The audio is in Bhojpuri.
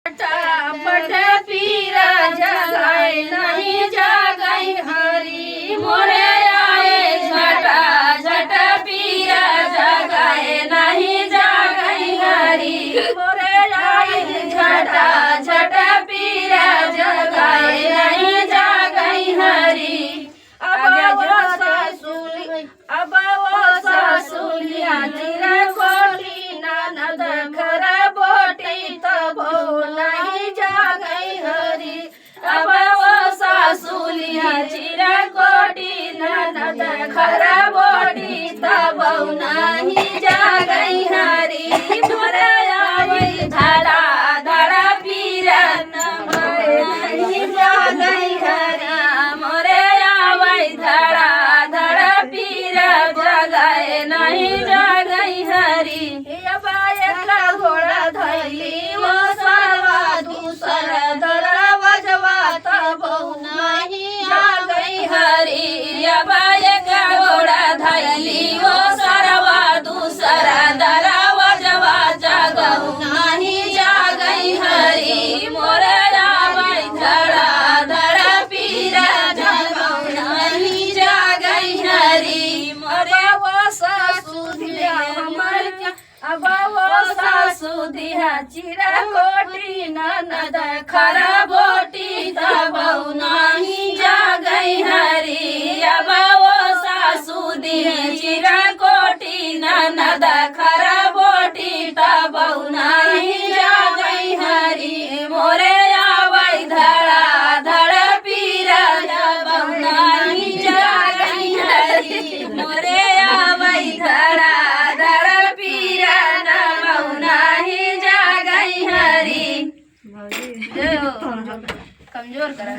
फटाफट पीर जगाए नहीं जागई हरी मोरे आए झटा झट पीर जगाए नहीं जागई हरी मोरे आए झटा झट पीर जगाए नहीं जागई हरी अब वो सासुलिया चिर कोटी ननद घर बोटी तब नहीं जागई हरी अब वो सासुलिया चिर कोटी ननद घर बोटी तब नहीं जागई हरी मोरे आई धड़ा धड़ा पीर नहीं जागई हरी मोरे आई धड़ा धड़ा पीर जगाए नहीं जागई हरी अब एक घोड़ा धैली वो सरवा दूसर धरा बजवा तब नहीं जागई हरी अब एक घोड़ा धैली वो सरवा दूसर धरा बजवा जगऊ नहीं जागई हरी मोरे आवाई धड़ा धड़ा पीर जगऊ नहीं जागई हरी मोरे वो सासुदिया हमर अब वो सासुदिया चिरा कोटी ननद खरा बोटी तब नहीं जागई हरी अब वो सासुदिया चिरा कोटी ननद खरा बोटी तब नहीं जागई हरी मोरे आवाई धड़ा धड़ा पीर जब नहीं जागई हरी मोरे आवाई धड़ा धड़ा पीर जब नहीं जागई हरी कमजोर करा